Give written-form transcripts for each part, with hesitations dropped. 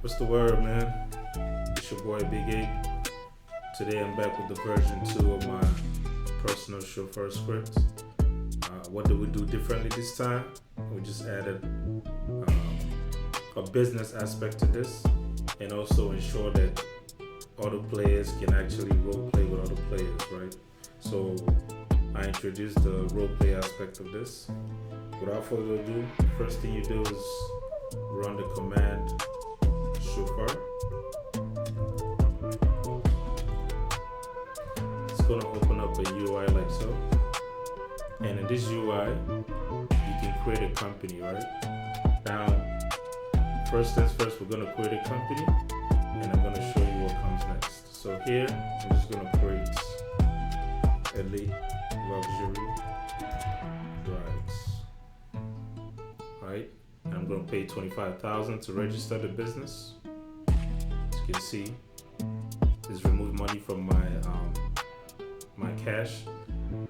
What's the word, man? It's your boy Big 8. Today I'm back with the version 2 of my Personal Chauffeur script. What did we do differently this time? We just added a business aspect to this and also ensure that other players can actually role play with other players, right? So I introduced the role play aspect of this. Without further ado, first thing you do is run the command chauffeur. It's going to open up a UI like so. And in this UI, you can create a company, right? Now, first things first, we're going to create a company and I'm going to show you what comes next. So here, I'm just going to create Elite Luxury Rides, right? And I'm going to pay $25,000 to register the business. As you can see, it's removed money from my cash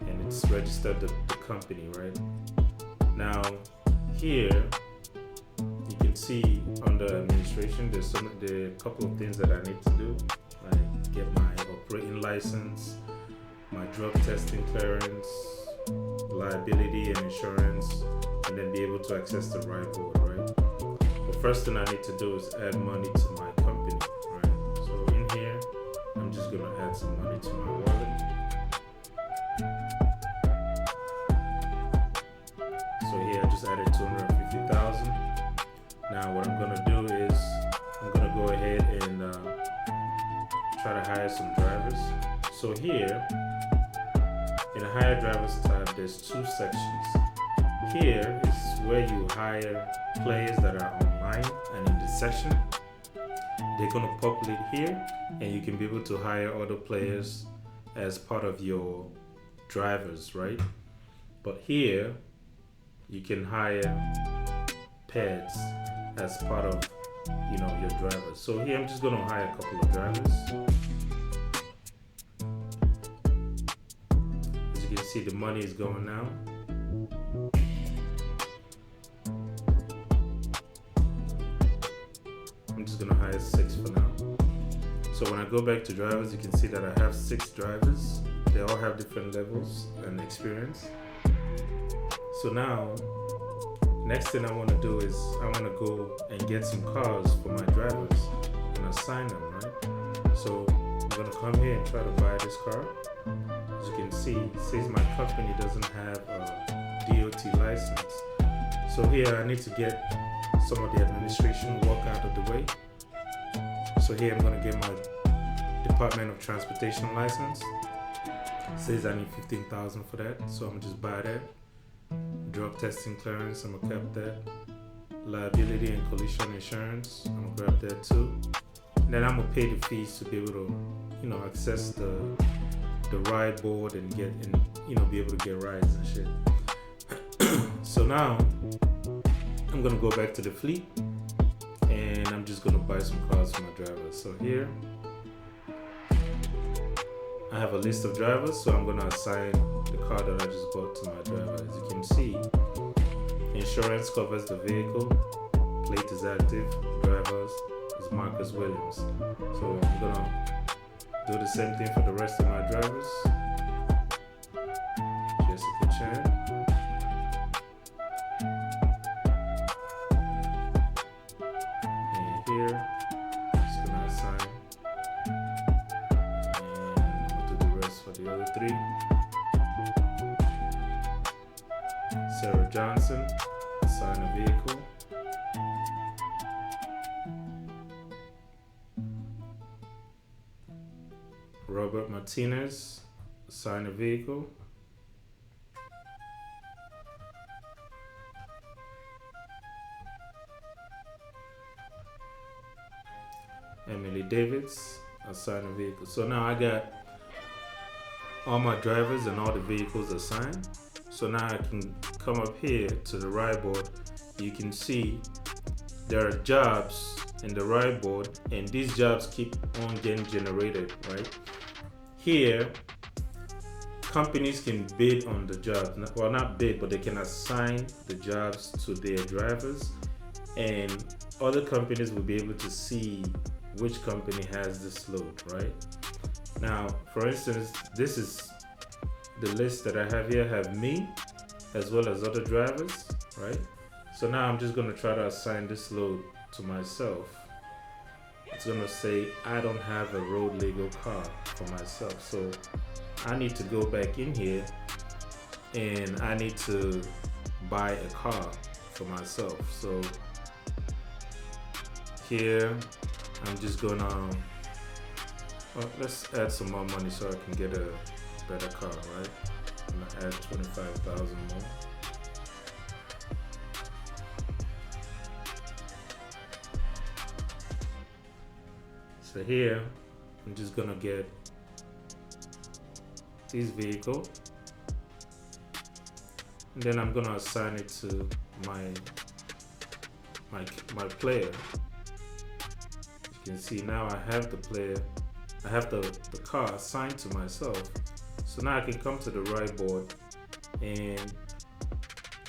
and it's registered the company, right? Now here you can see under administration there's a couple of things that I need to do, like get my operating license, my drug testing clearance, liability and insurance, and then be able to access the RideBoard, right? The first thing I need to do is add money to my company, right? So in here, I'm just gonna add some money to my wallet. So here I just added 250,000. Now what I'm gonna do is I'm gonna go ahead and try to hire some drivers. So here in the hire drivers tab, there's two sections. Here is where you hire players that are online, and in this section they're gonna populate here, and you can be able to hire other players as part of your drivers, right? But here you can hire pets as part of your drivers. So here I'm just gonna hire a couple of drivers. As you can see, the money is going now. I'm just gonna hire 6 for now. So when I go back to drivers, you can see that I have 6 drivers. They all have different levels and experience. So now, next thing I want to do is I want to go and get some cars for my drivers and assign them, right? So I'm going to come here and try to buy this car. As you can see, it says my company doesn't have a DOT license. So here I need to get some of the administration work out of the way. So here I'm going to get my Department of Transportation license. It says I need $15,000 for that, so I'm just buy that. Drug testing clearance, I'm gonna grab that. Liability and collision insurance, I'm gonna grab that too. And then I'm gonna pay the fees to be able to, access the RideBoard and be able to get rides and shit. So now I'm gonna go back to the fleet and I'm just gonna buy some cars for my drivers. So here I have a list of drivers, so I'm gonna assign the car that I just bought to my driver. As you can see, insurance covers the vehicle, plate is active, drivers is Marcus Williams. So I'm gonna do the same thing for the rest of my drivers. Jessica Chan. And here, just gonna assign. For the other 3, Sarah Johnson, assign a vehicle. Robert Martinez, assign a vehicle. Emily Davids, assign a vehicle. So now I got all my drivers and all the vehicles assigned. So now I can come up here to the RideBoard. You can see there are jobs in the RideBoard and these jobs keep on getting generated, right? Here, companies can bid on the jobs. Well, not bid, but they can assign the jobs to their drivers. And other companies will be able to see which company has this load, right? Now, for instance, this is the list that I have here. I have me as well as other drivers, right? So now I'm just going to try to assign this load to myself. It's going to say I don't have a road legal car for myself, so I need to go back in here and I need to buy a car for myself. So here I'm just gonna let's add some more money so I can get a better car, right? I'm gonna add 25,000 more. So here I'm just gonna get this vehicle, and then I'm gonna assign it to my player. You can see now I have the player, I have the car assigned to myself. So now I can come to the RideBoard and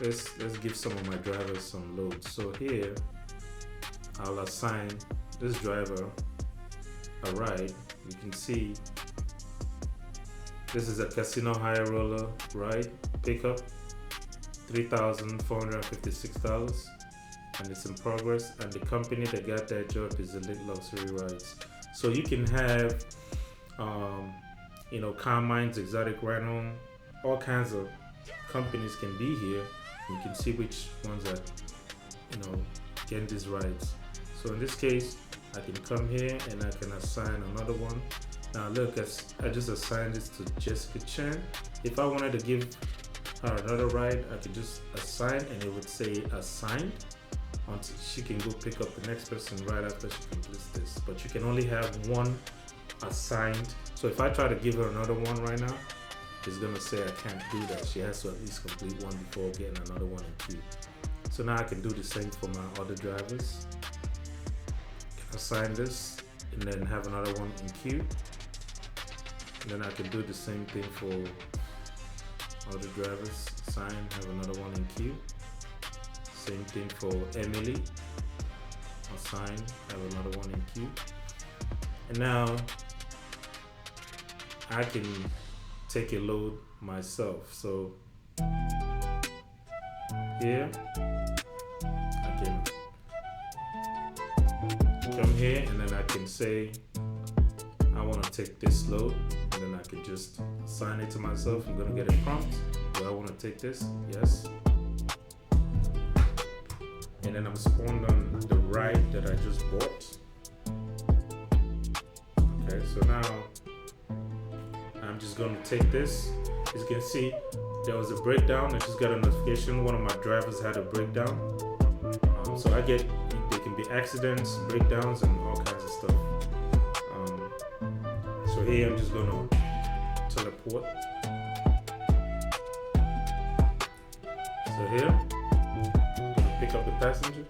let's give some of my drivers some loads. So here I'll assign this driver a ride. You can see this is a casino high roller ride pickup, $3,456, and it's in progress, and the company that got that job is Elite Luxury Rides. So you can have Carmine's Exotic Rental, all kinds of companies can be here. You can see which ones are getting these rides. So in this case I can come here and I can assign another one. Now look, I just assigned this to Jessica Chen. If I wanted to give her another ride, I could just assign and it would say assigned until she can go pick up the next person right after she completes this. But you can only have one assigned. So if I try to give her another one right now, it's gonna say I can't do that. She has to at least complete one before getting another one in queue. So now I can do the same for my other drivers. Assign this and then have another one in queue. And then I can do the same thing for other drivers. Assign, have another one in queue. Same thing for Emily. Assign, have another one in queue. And now I can take a load myself. So here I can come here and then I can say I want to take this load, and then I can just assign it to myself. I'm gonna get a prompt. Do I want to take this? Yes. And then I'm spawned on the ride that I just bought. Okay, so now I'm just going to take this. As you can see, there was a breakdown. I just got a notification. One of my drivers had a breakdown. So there can be accidents, breakdowns, and all kinds of stuff. So here I'm just going to teleport. So here, I'm going to pick up the passenger.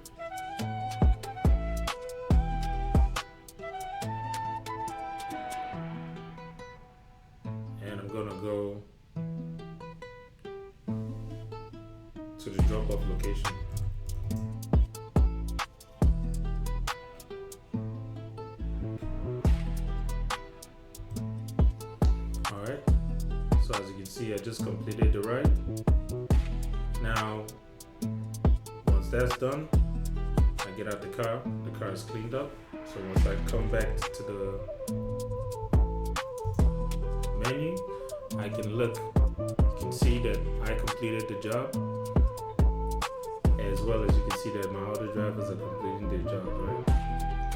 And I'm going to go to the drop-off location. Alright, so as you can see, I just completed the ride. Now, once that's done, I get out the car is cleaned up. So once I come back to the menu, I can look, you can see that I completed the job, as well as you can see that my other drivers are completing their job, right?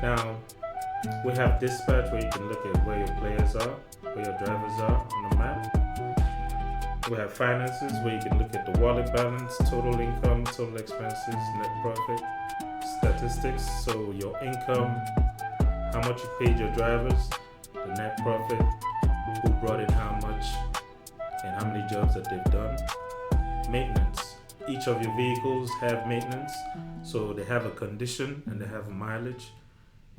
Now, we have dispatch where you can look at where your players are, where your drivers are on the map. We have finances where you can look at the wallet balance, total income, total expenses, net profit, statistics. So your income, how much you paid your drivers, the net profit, who brought in how much, and how many jobs that they've done. Maintenance. Each of your vehicles have maintenance, so they have a condition and they have a mileage.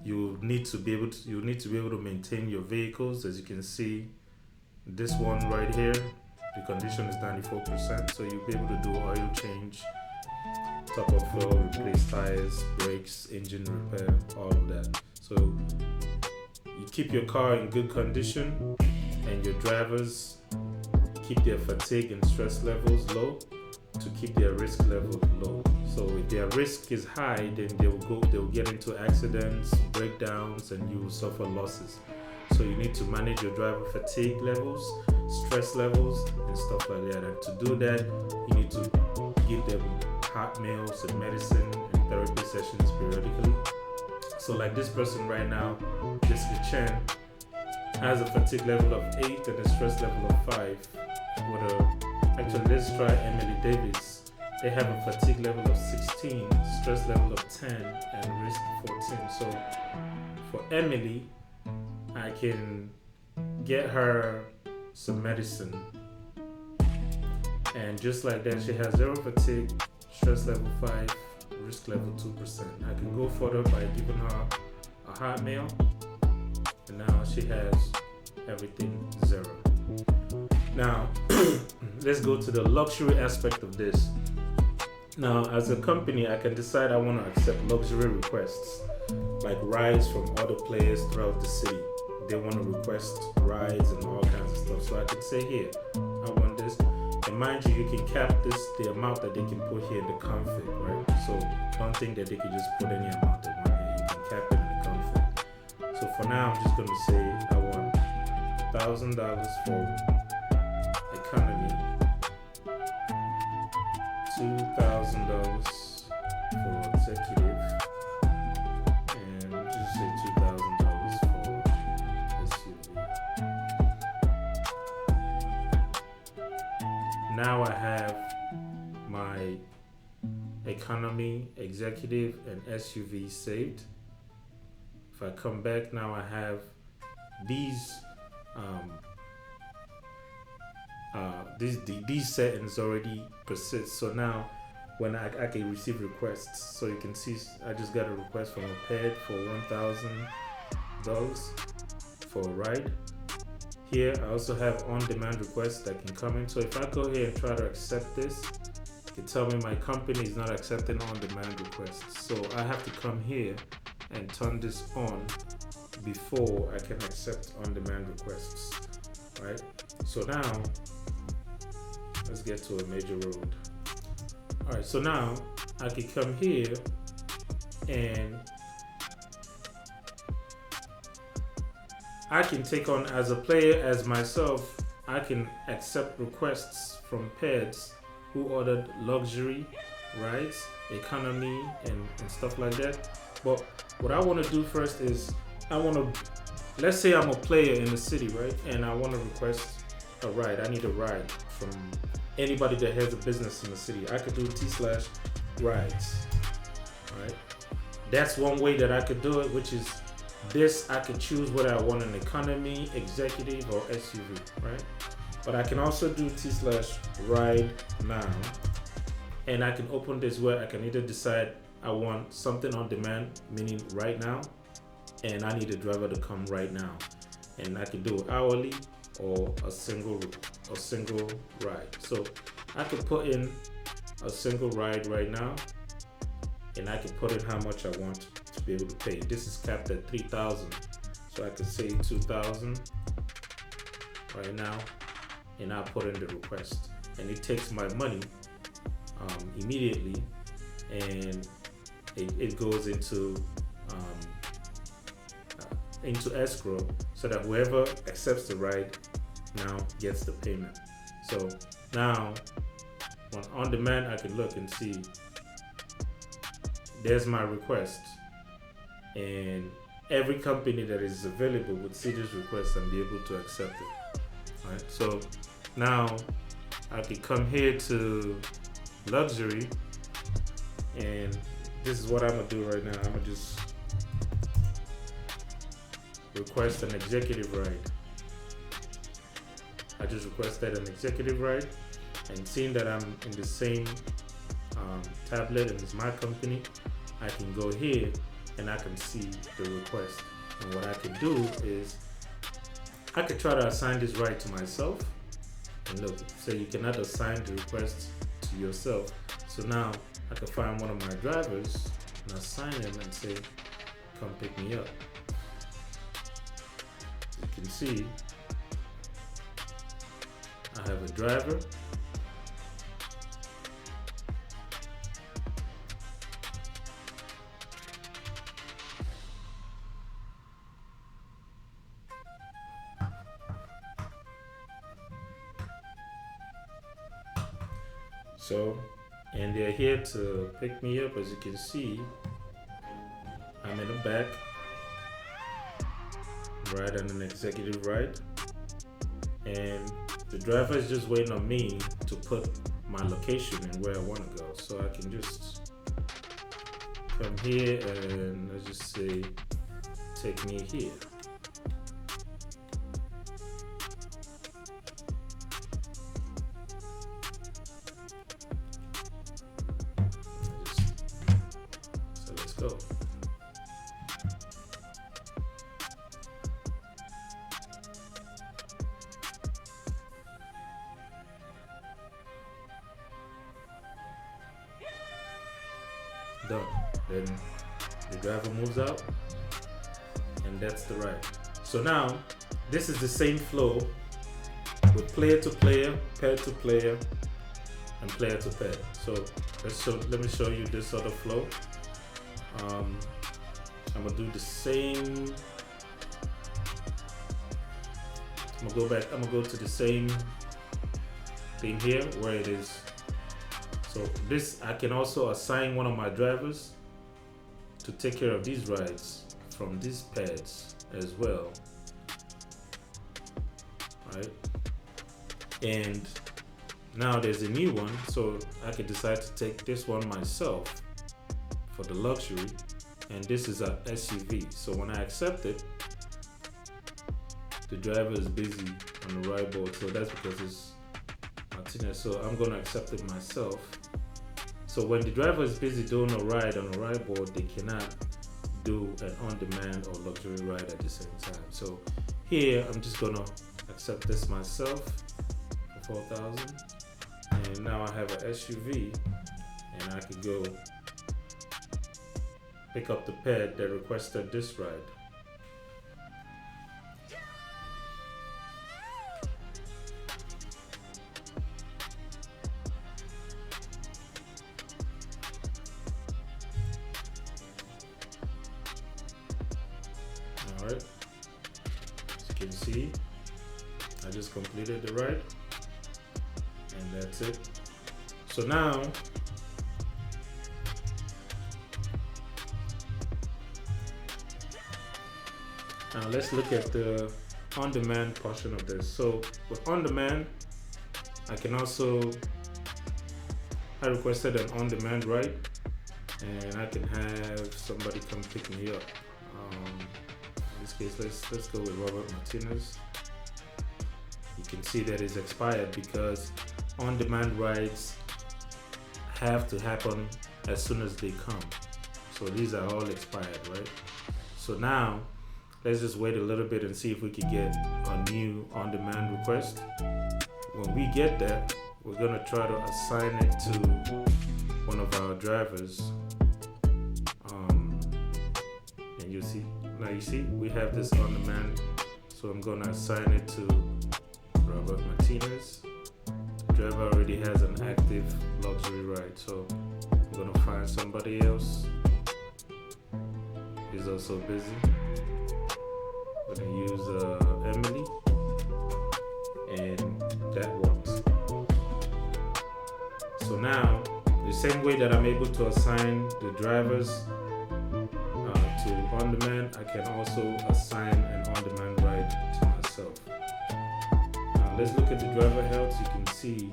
You need to be able to maintain your vehicles. As you can see, this one right here, the condition is 94%, so you'll be able to do oil change, top up fuel, replace tires, brakes, engine repair, all of that. So you keep your car in good condition, and your drivers keep their fatigue and stress levels low to keep their risk level low. So if their risk is high, then they'll get into accidents, breakdowns, and you will suffer losses. So you need to manage your driver fatigue levels, stress levels, and stuff like that. And to do that, you need to give them hot meals and medicine and therapy sessions periodically. So like this person right now, this Chen, has a fatigue level of 8 and a stress level of 5. Actually, let's try Emily Davis. They have a fatigue level of 16, stress level of 10, and risk 14. So for Emily, I can get her some medicine, and just like that, she has 0 fatigue, stress level 5, risk level 2%. I can go further by giving her a hot meal, and now she has everything 0. Now let's go to the luxury aspect of this. Now, as a company, I can decide I want to accept luxury requests, like rides from other players throughout the city. They want to request rides and all kinds of stuff. So I can say, here, I want this. And mind you, you can cap the amount that they can put here in the config, right? So don't think that they can just put any amount they want here. You can cap it in the config. So for now, I'm just going to say I want $1,000 for economy, $2,000 for executive, and just say $2,000 for SUV. Now I have my economy, executive, and SUV saved. If I come back now, I have these settings already persist. So now when I can receive requests, so you can see I just got a request from a ped for $1,000 for a ride. Here I also have on-demand requests that can come in. So if I go here and try to accept this, it can tell me my company is not accepting on-demand requests. So I have to come here and turn this on before I can accept on-demand requests, right? So now let's get to a major road. All right, so now I can come here and I can take on, as a player, as myself, I can accept requests from peds who ordered luxury rides, economy, and stuff like that. But what I want to do first is let's say I'm a player in the city, right? And I want to request a ride. I need a ride from anybody that has a business in the city. I could do T/rides, right? That's one way that I could do it, which is this. I could choose whether I want an economy, executive, or SUV, right? But I can also do T/ride now, and I can open this where I can either decide I want something on demand, meaning right now, and I need a driver to come right now, and I can do it hourly or a single ride. So I could put in a single ride right now, and I can put in how much I want to be able to pay. This is capped at 3,000, so I could say 2,000 right now, and I'll put in the request, and it takes my money immediately, and it goes into escrow, so that whoever accepts the ride now gets the payment. So now on demand, I can look and see there's my request, and every company that is available would see this request and be able to accept it. All right, so now I can come here to luxury, and this is what I'm gonna do right now. I'm gonna just request an executive ride. I just requested an executive ride, and seeing that I'm in the same tablet and it's my company, I can go here and I can see the request. And what I can do is I could try to assign this ride to myself. And look, say you cannot assign the request to yourself. So now I can find one of my drivers and assign him and say, come pick me up. You can see I have a driver. So, and they're here to pick me up. As you can see, I'm in the back, right on an executive ride, and the driver is just waiting on me to put my location and where I want to go. So I can just come here and let's just say, take me here. Go. Done. Then the driver moves out, and that's the ride. So now this is the same flow with player to player, pair to player, and player to pair. So let me show you this other flow. I'm gonna do the same. I'm gonna go to the same thing here where it is. So this, I can also assign one of my drivers to take care of these rides from these pads as well, right? And now there's a new one, so I can decide to take this one myself for the luxury, and this is a SUV. So when I accept it, the driver is busy on the RideBoard, so that's because it's Martinez. So I'm gonna accept it myself. So when the driver is busy doing a ride on a RideBoard, they cannot do an on-demand or luxury ride at the same time. So here I'm just gonna accept this myself for 4,000, and now I have an SUV, and I can go pick up the pad that requested this ride. All right, as you can see, I just completed the ride, and that's it. So now, let's look at the on-demand portion of this. So with on-demand, I requested an on-demand ride, and I can have somebody come pick me up. In this case, let's go with Robert Martinez. You can see that it's expired because on-demand rides have to happen as soon as they come. So these are all expired, right? So now, let's just wait a little bit and see if we can get a new on-demand request. When we get that, we're gonna try to assign it to one of our drivers. And you see, we have this on-demand. So I'm gonna assign it to Robert Martinez. The driver already has an active luxury ride, so I'm gonna find somebody else. He's also busy. I'm gonna use Emily, and that works. So now, the same way that I'm able to assign the drivers to on-demand, I can also assign an on-demand ride to myself. Now let's look at the driver health. You can see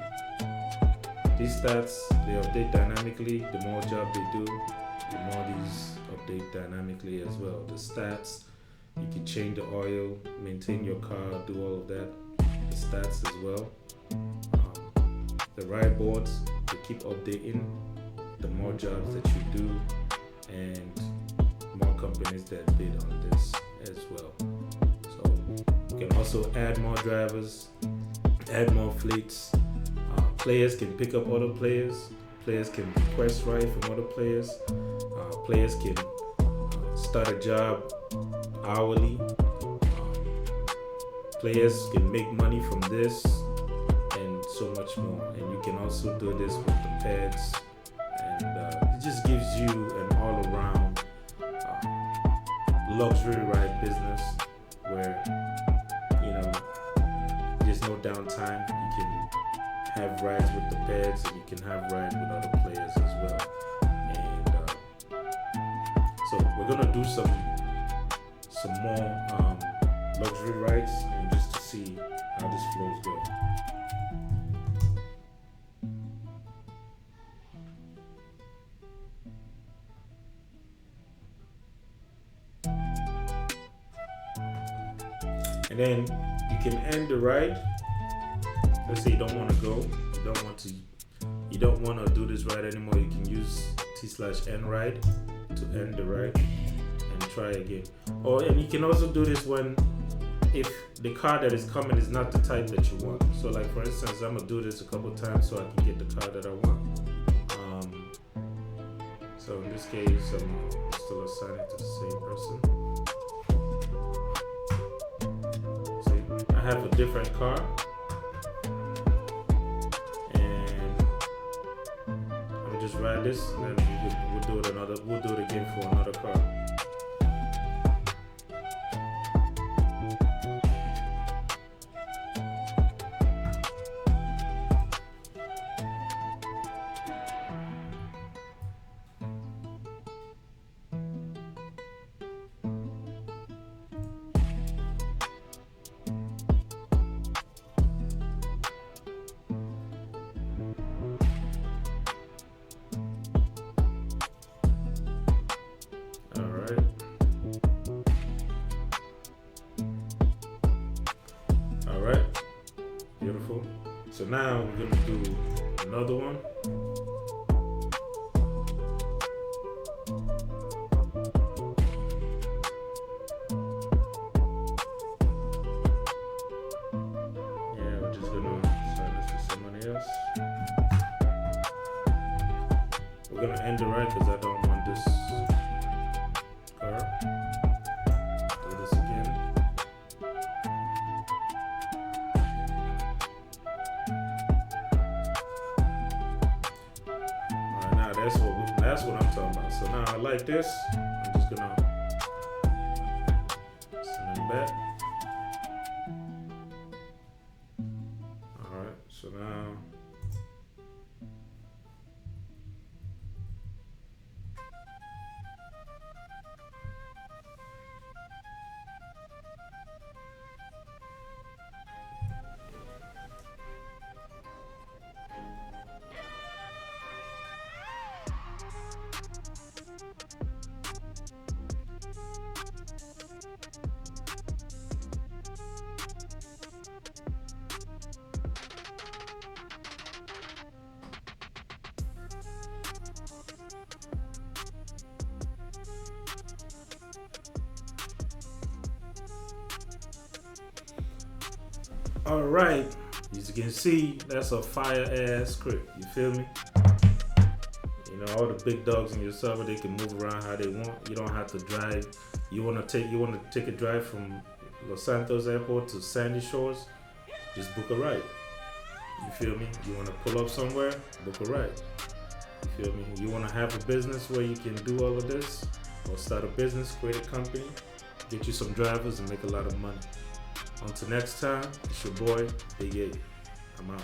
these stats, they update dynamically. The more job they do, the more these update dynamically as well. The stats, you can change the oil, maintain your car, do all of that. The stats as well. The RideBoards, they keep updating the more jobs that you do, and more companies that bid on this as well. So you can also add more drivers, add more fleets. Players can pick up other players. Players can request rides from other players. Players can start a job hourly. Players can make money from this and so much more. And you can also do this with the pads. And it just gives you an all-around luxury ride business where, you know, there's no downtime. You can have rides with the pads and you can have rides with other players as well. And so we're gonna do some more luxury rides and just to see how this flows go. And then you can end the ride. Let's say you don't want to go, you don't want to do this ride anymore. You can use T/end ride to end the ride and try again. And you can also do this if the car that is coming is not the type that you want. So like for instance, I'm gonna do this a couple times so I can get the car that I want. So in this case, I'm still assigning it to the same person. I have a different car, and I'll just ride this, and then we'll do it again for another car. Alright, beautiful. So now we're gonna do another one. Yeah, we're just gonna assign this to somebody else. We're gonna end the ride because I don't want this car. Do this again. That's what I'm talking about. So now I like this. I'm just gonna send it back. Alright, so now alright, as you can see, that's a fire ass script. You feel me? You know, all the big dogs in your server, they can move around how they want. You don't have to drive. You wanna take a drive from Los Santos Airport to Sandy Shores, just book a ride. You feel me? You wanna pull up somewhere, book a ride. You feel me? You wanna have a business where you can do all of this, or start a business, create a company, get you some drivers and make a lot of money. Until next time, it's your boy, Big A. I'm out.